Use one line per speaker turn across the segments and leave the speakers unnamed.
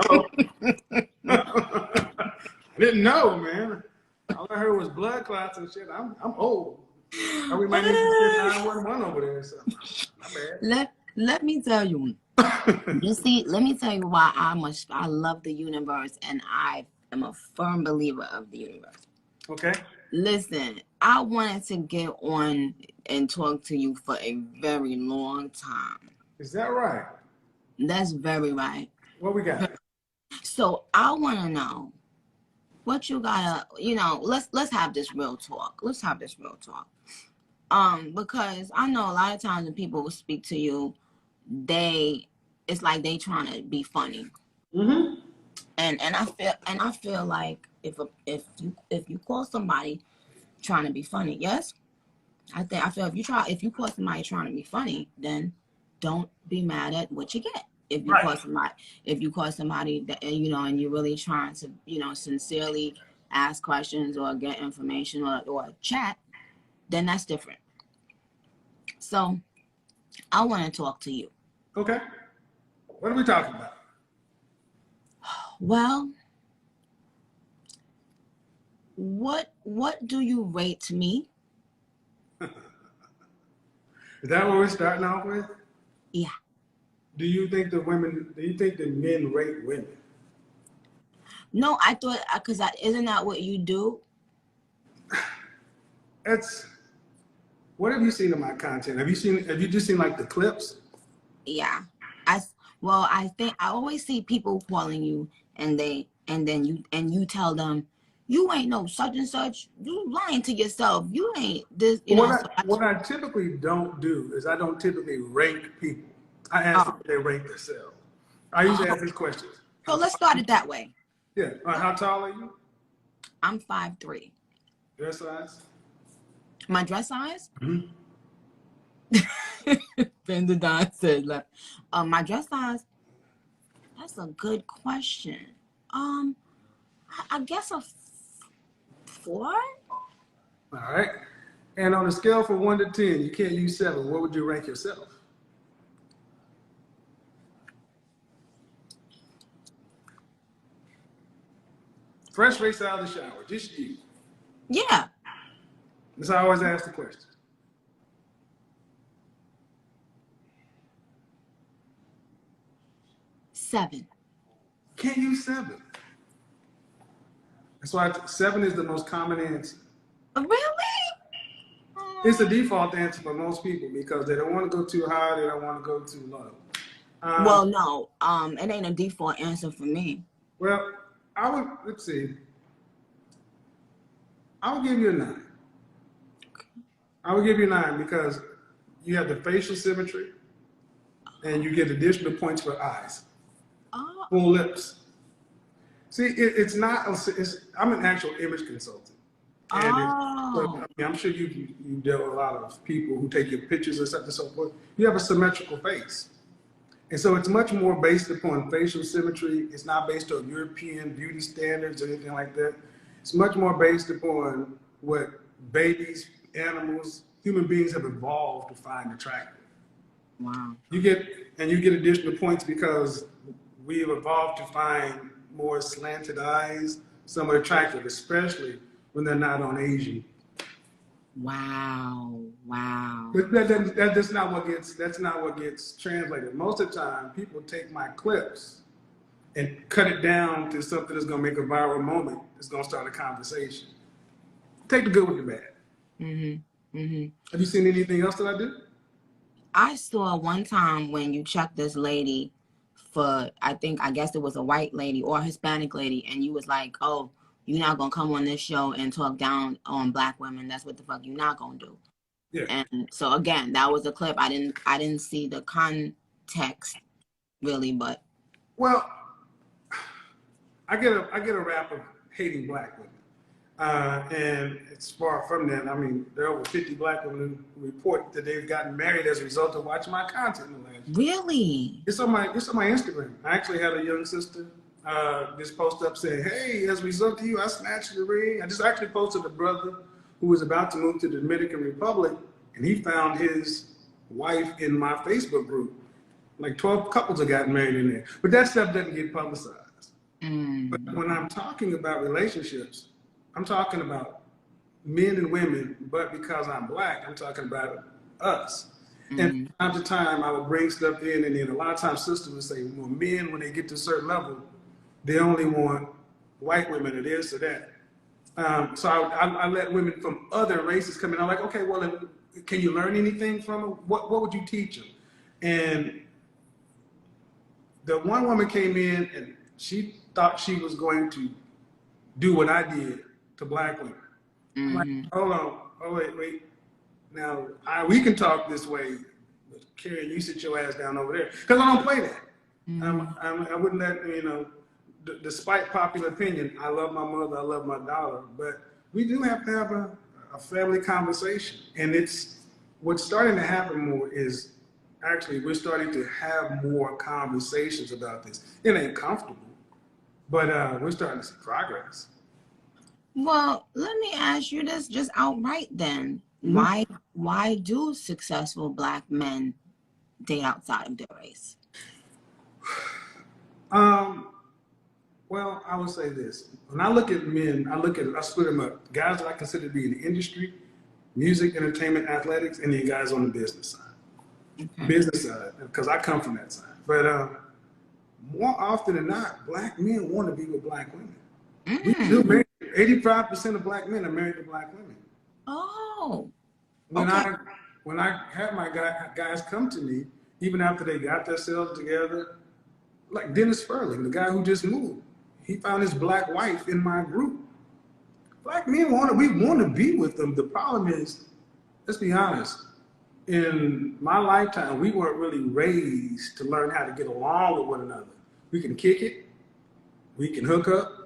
Oh. I didn't know, man. All I heard was blood clots and shit. I'm old. We might need to get 911 over there or something. My bad.
Let me tell you. You see, let me tell you why I love the universe, and I am a firm believer of the universe.
Okay.
Listen, I wanted to get on and talk to you for a very long time.
Is that right?
That's very right.
What we got?
So I want to know what you gotta, let's have this real talk. Let's have this real talk. Because I know a lot of times when people will speak to you, it's like they trying to be funny.
Mm-hmm.
And I feel like if you call somebody trying to be funny, yes, I feel if you call somebody trying to be funny, then don't be mad at what you get. If you call somebody that and you're really trying to sincerely ask questions or get information or chat, then that's different. So I want to talk to you.
Okay. What are we talking about?
Well, what do you rate me?
Is that what we're starting off with?
Yeah.
Do you think the men rate women?
No, I thought, because isn't that what you do?
What have you seen of my content? Have you just seen like the clips?
Yeah. I think I always see people calling you and then you tell them, you ain't no such and such. You lying to yourself. You ain't this,
What I typically don't do is I don't typically rank people. I ask them if they rank themselves. I usually ask these questions.
So let's start it that way.
Yeah. How tall are you?
I'm 5'3".
Dress size?
My dress size?
Mm-hmm.
Bender Don said, like, my dress size? That's a good question. I guess a 4.
All right. And on a scale from 1 to 10, you can't use 7. What would you rank yourself? Fresh face out of the shower, just you.
Yeah.
That's how I always ask the question.
7.
Can't use 7. That's why 7 is the most common answer.
Really?
It's the default answer for most people because they don't want to go too high, they don't want to go too low.
Well, no, it ain't a default answer for me.
Well, let's see. I would give you a 9. I would give you a 9 because you have the facial symmetry and you get additional points for eyes, full lips. See, I'm an actual image consultant. And I'm sure you deal with a lot of people who take your pictures and stuff and so forth. You have a symmetrical face. And so it's much more based upon facial symmetry. It's not based on European beauty standards or anything like that. It's much more based upon what babies, animals, human beings have evolved to find attractive.
Wow.
You get additional points because we have evolved to find more slanted eyes, somewhat attractive, especially when they're not on Asian.
Wow.
But that's not what gets translated. Most of the time, people take my clips and cut it down to something that's going to make a viral moment. It's going to start a conversation. Take the good with the bad.
Mm-hmm. Mm-hmm.
Have you seen anything else that I do?
I saw one time when you checked this lady for, I guess it was a white lady or a Hispanic lady, and you was like, oh, you're not going to come on this show and talk down on black women. That's what the fuck you're not going to do.
Yeah.
And so again, that was a clip. I didn't see the context really, but.
Well, I get a rap of hating black women. And it's far from that. I mean, there are over 50 black women who report that they've gotten married as a result of watching my content in the last year.
Really?
It's on my Instagram. I actually had a young sister just post up saying, hey, as a result of you, I snatched the ring. I just actually posted a brother who was about to move to the Dominican Republic, and he found his wife in my Facebook group. Like 12 couples have gotten married in there. But that stuff doesn't get publicized. But when I'm talking about relationships, I'm talking about men and women, but because I'm black, I'm talking about us. And from time to time, I would bring stuff in, and then a lot of times sisters would say, well, men, when they get to a certain level, they only want white women or this or that. So I let women from other races come in. I'm like, okay, well, can you learn anything from them? What would you teach them? And the one woman came in, and she thought she was going to do what I did to black women. I'm like, hold on, oh wait. Now we can talk this way, but Karen, you sit your ass down over there, because I don't play that. I wouldn't let despite popular opinion, I love my mother, I love my daughter, but we do have to have a family conversation, and it's what's starting to happen more is actually we're starting to have more conversations about this. It ain't comfortable, but we're starting to see progress.
Well, let me ask you this just outright then. Why do successful black men date outside of their race?
Well, I would say this. When I look at men, I split them up. Guys that I consider to be in the industry, music, entertainment, athletics, and then guys on the business side. Okay. Business side, because I come from that side. But more often than not, black men want to be with black women. We do marry. 85% of black men are married to black women.
Oh.
When I have my guys come to me, even after they got themselves together, like Dennis Furling, the guy who just moved, he found his black wife in my group. Black men we want to be with them. The problem is, let's be honest, in my lifetime, we weren't really raised to learn how to get along with one another. We can kick it, we can hook up,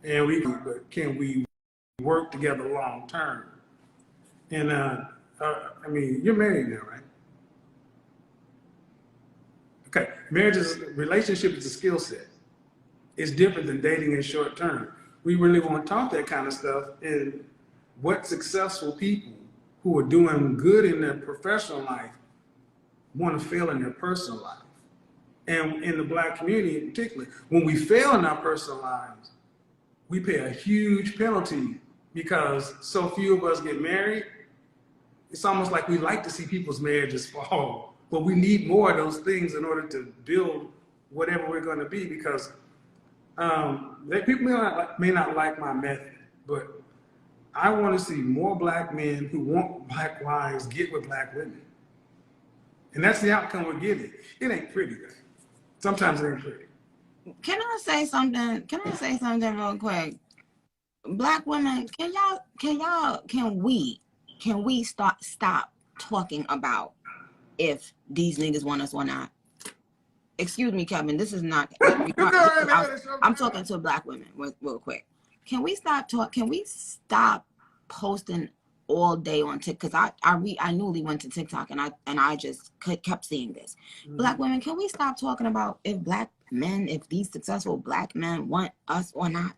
but can we work together long term? And I mean, you're married now, right? Okay, relationship is a skill set. It's different than dating in short term. We really want to talk that kind of stuff. And what successful people who are doing good in their professional life want to fail in their personal life. And in the black community in particular, when we fail in our personal lives, we pay a huge penalty because so few of us get married. It's almost like we like to see people's marriages fall, but we need more of those things in order to build whatever we're going to be, because people may not like my method, but I want to see more black men who want black wives get with black women. And that's the outcome we're getting. It ain't pretty, though. Sometimes it ain't pretty.
Can I say something real quick? Black women, can we stop talking about if these niggas want us or not? Excuse me, Kevin, this is not, I'm talking to black women real quick. Can we stop posting all day on TikTok? Because I newly went to TikTok and I just kept seeing this. Black women, can we stop talking about if these successful black men want us or not?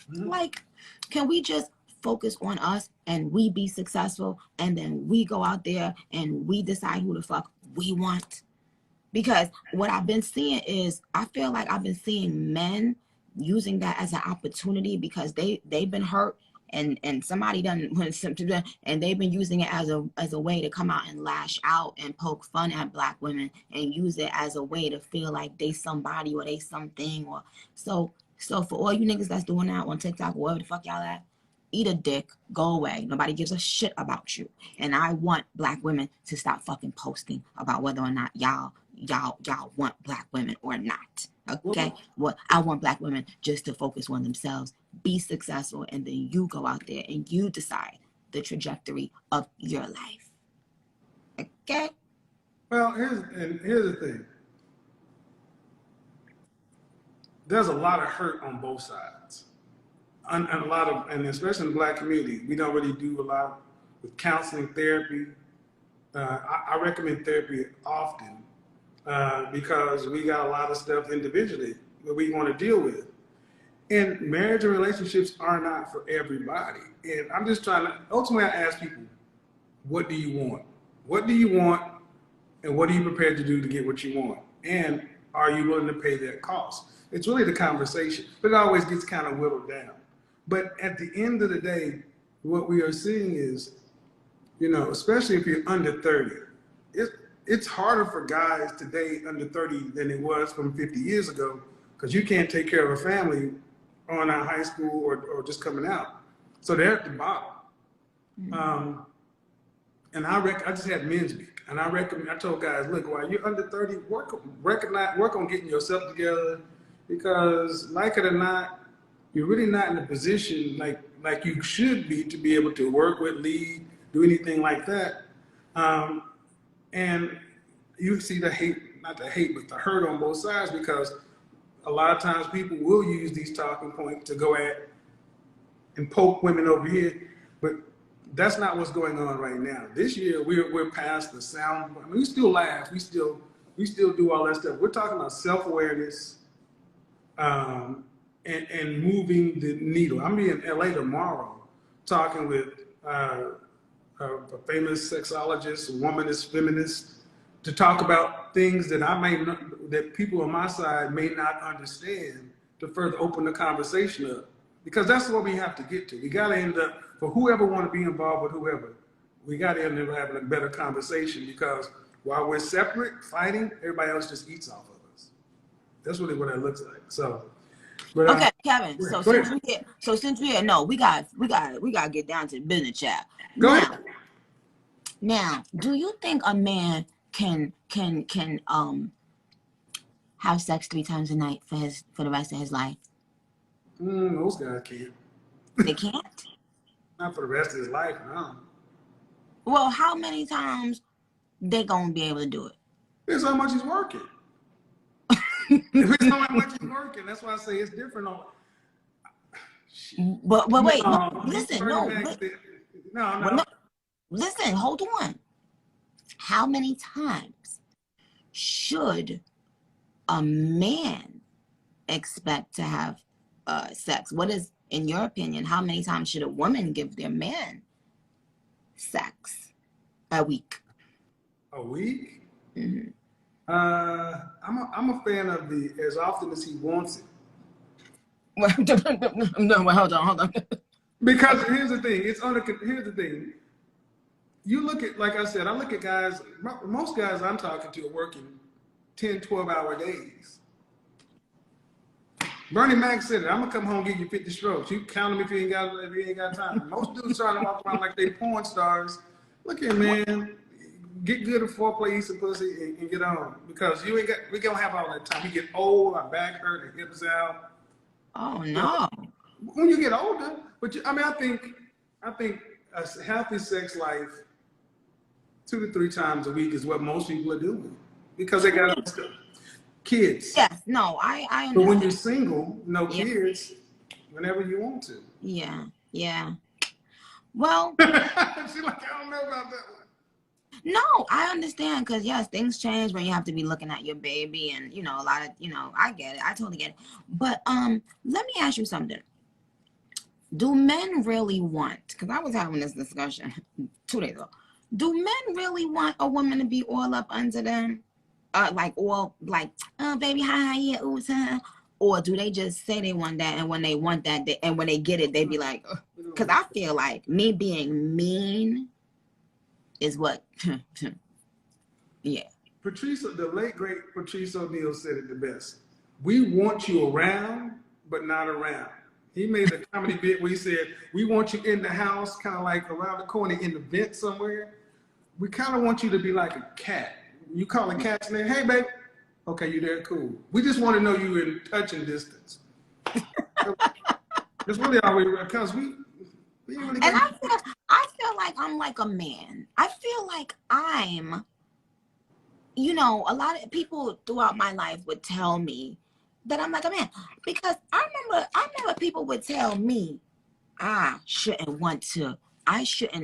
Like, can we just focus on us and we be successful, and then we go out there and we decide who the fuck we want? Because what I've been seeing is, I feel like I've been seeing men using that as an opportunity because they've been hurt and somebody done and they've been using it as a way to come out and lash out and poke fun at black women and use it as a way to feel like they somebody or they something. Or so for all you niggas that's doing that on TikTok, wherever the fuck y'all at, eat a dick, go away. Nobody gives a shit about you. And I want black women to stop fucking posting about whether or not y'all want black women or not. Okay? Well, I want black women just to focus on themselves, be successful, and then you go out there and you decide the trajectory of your life. Okay?
Well, here's the thing. There's a lot of hurt on both sides. And especially in the black community, we don't really do a lot with counseling, therapy. I recommend therapy often because we got a lot of stuff individually that we want to deal with. And marriage and relationships are not for everybody. And I'm just ultimately I ask people, what do you want? What do you want? And what are you prepared to do to get what you want? And are you willing to pay that cost? It's really the conversation, but it always gets kind of whittled down. But at the end of the day, what we are seeing is, you know, especially if you're under 30, it's harder for guys today under 30 than it was from 50 years ago, because you can't take care of a family on out of high school or just coming out. So they're at the bottom. And I just had men's week, and I told guys, look, while you're under 30, work on getting yourself together, because like it or not, you're really not in a position like you should be to be able to work with, lead, do anything like that. And you see the hate, not the hate, but the hurt on both sides, because a lot of times people will use these talking points to go at and poke women over here, but that's not what's going on right now. This year, we're past the sound. I mean, we still laugh, we still do all that stuff. We're talking about self-awareness and moving the needle. I'm in LA tomorrow talking with a famous sexologist, a womanist, feminist, to talk about things that that people on my side may not understand, to further open the conversation up. Because that's what we have to get to. We got to end up, for whoever want to be involved with whoever, we got to end up having a better conversation, because while we're separate, fighting, everybody else just eats off of us. That's really what it looks like. So, but,
okay, Kevin. So since we're here, no, we got to get down to the business, chat.
Go ahead.
Now, do you think a man can have sex 3 times a night for the rest of his life?
Those guys can't.
They can't?
Not for the rest of his life, no.
Well, how many times they gonna be able to do it?
It's how much he's working. It's how much he's working. That's why I say it's different on.
But wait, listen, listen, hold on. How many times should a man expect to have sex? What is, in your opinion, how many times should a woman give their man sex a week?
A week?
Mm-hmm.
I'm a fan of the as often as he wants it.
No, hold on.
Because here's the thing. Here's the thing. You look at, like I said, I look at guys. Most guys I'm talking to are working 10, 12-hour days. Bernie Mac said it. I'm gonna come home and give you 50 strokes. You count them if you ain't got time. Most dudes trying to walk around like they porn stars. Look here, man. Get good at foreplay, eat some pussy, and get on. Because we gonna have all that time. We get old, our back hurt, our hips out.
Oh no.
When you get older, but I think a healthy sex life 2 to 3 times a week is what most people are doing, because they got kids.
Yes, no, I understand.
But when you're single, no kids, whenever you want to.
Yeah. Well,
she's like, I don't know about that one.
No, I understand, because yes, things change when you have to be looking at your baby, and a lot of I get it. I totally get it. But let me ask you something. Do men really want, because I was having this discussion 2 days ago, do men really want a woman to be all up under them? Baby, hi, yeah, ooh, or do they just say they want that, and when they want that, and when they get it, they be like, because I feel like me being mean is what, yeah.
The late great Patrice O'Neal said it the best. We want you around, but not around. He made a comedy bit where he said, we want you in the house, kind of like around the corner in the vent somewhere. We kind of want you to be like a cat. You call a cat's name, hey, babe. Okay, you there, cool. We just want to know you in touching distance. That's really all we, because we really.
And I feel like I'm like a man. I feel like I'm, a lot of people throughout my life would tell me that I'm like a man, because I remember people would tell me I shouldn't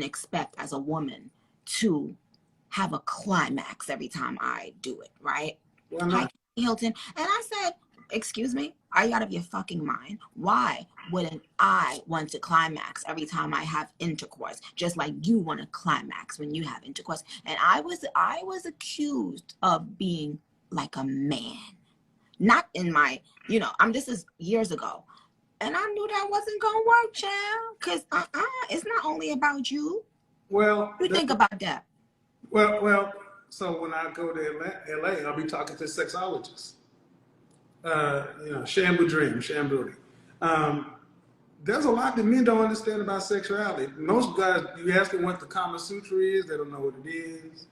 expect as a woman to have a climax every time I do it, right?
Why not?
Hilton. And I said, excuse me? Are you out of your fucking mind? Why wouldn't I want to climax every time I have intercourse? Just like you want to climax when you have intercourse. And I was accused of being like a man. Not in my, this is years ago. And I knew that wasn't gonna work, child. Cause it's not only about you.
Well,
You think about that.
Well. So when I go to LA, I'll be talking to sexologists. Shambu Dream, Shambu. There's a lot that men don't understand about sexuality. Most guys, you ask them what the Kama Sutra is, they don't know what it is.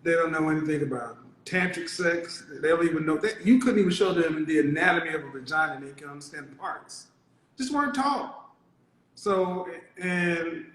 They don't know anything about tantric sex. They don't even know that. You couldn't even show them the anatomy of a vagina and they can understand parts. Just weren't taught. So, and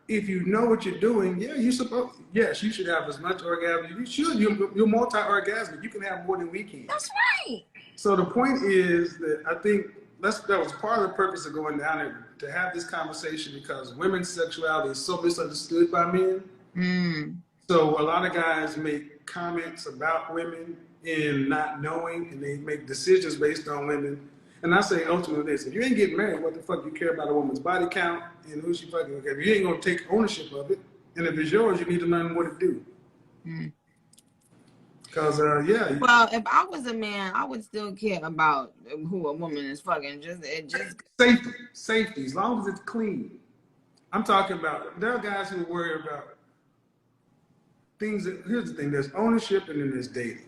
if you know what you're doing, yes, you should have as much orgasm. You should. You're multi-orgasmic. You can have more than we can.
That's right.
So the point is that I think that was part of the purpose of going down there, to have this conversation, because women's sexuality is so misunderstood by men.
Mm.
So a lot of guys make comments about women in not knowing, and they make decisions based on women. And I say ultimately this: if you ain't getting married, what the fuck you care about a woman's body count and who she fucking? If you ain't gonna take ownership of it, and if it's yours, you need to learn what to do.
Mm.
Because
Well, if I was a man, I would still care about who a woman is fucking.
Safety, as long as it's clean. I'm talking about, there are guys who worry about things here's the thing: there's ownership and then there's dating.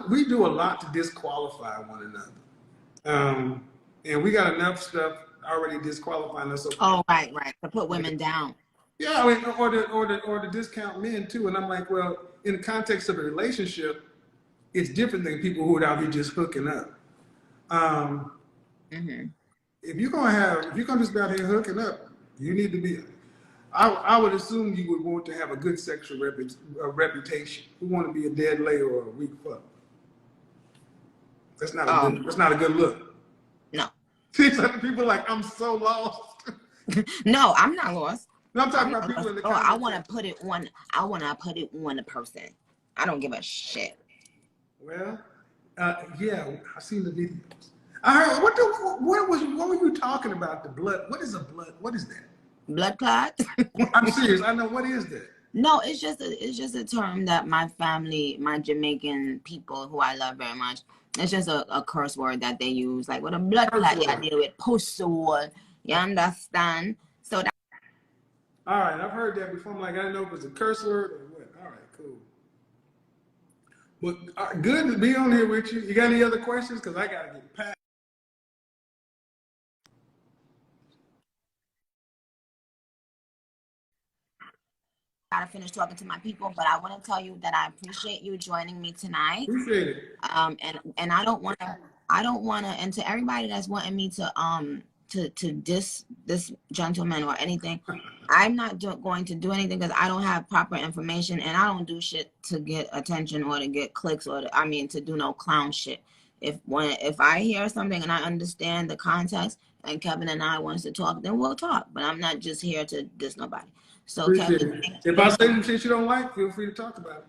We do a lot to disqualify one another. And we got enough stuff already disqualifying us.
Oh, right, to put women down.
Yeah, I mean, or to discount men too. And I'm like, well, in the context of a relationship, it's different than people who are out here just hooking up.
Mm-hmm.
If you're gonna just be out here hooking up, you need to be. I would assume you would want to have a good sexual reputation. You want to be a dead layer or a weak fuck. That's not a good look.
No.
People are like, I'm so lost.
No, I'm not lost.
No, I'm talking about people in the comments.
I want to put it on the person. I don't give a shit.
Well, yeah, I've seen the videos. I heard. What were you talking about? The blood. What is a blood? What is that?
Blood clot.
I'm serious. I know. What is that?
No, it's just a term that my family, my Jamaican people who I love very much, it's just a curse word that they use. Like with a blood clot, you deal with pussy. You understand? So that.
All right, I've heard that before. I'm like, I didn't know if it was a curse word or what. All right, cool. Well, good to be on here with you. You got any other questions? Because I got to get packed.
Gotta finish talking to my people, but I want to tell you that I appreciate you joining me tonight.
Appreciate it.
And I don't want to, and to everybody that's wanting me to diss this gentleman or anything, I'm not going to do anything because I don't have proper information, and I don't do shit to get attention or to get clicks or to do no clown shit. If I hear something and I understand the context and Kevin and I wants to talk, then we'll talk. But I'm not just here to diss nobody. So
Appreciate
Kevin,
it. If I say some shit you don't like, feel free to talk about it.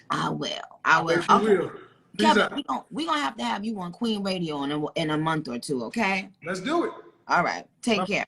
I will.
Okay. Will.
Kevin, we gonna have to have you on Queen Radio in a month or two, okay?
Let's do it.
All right. Take care.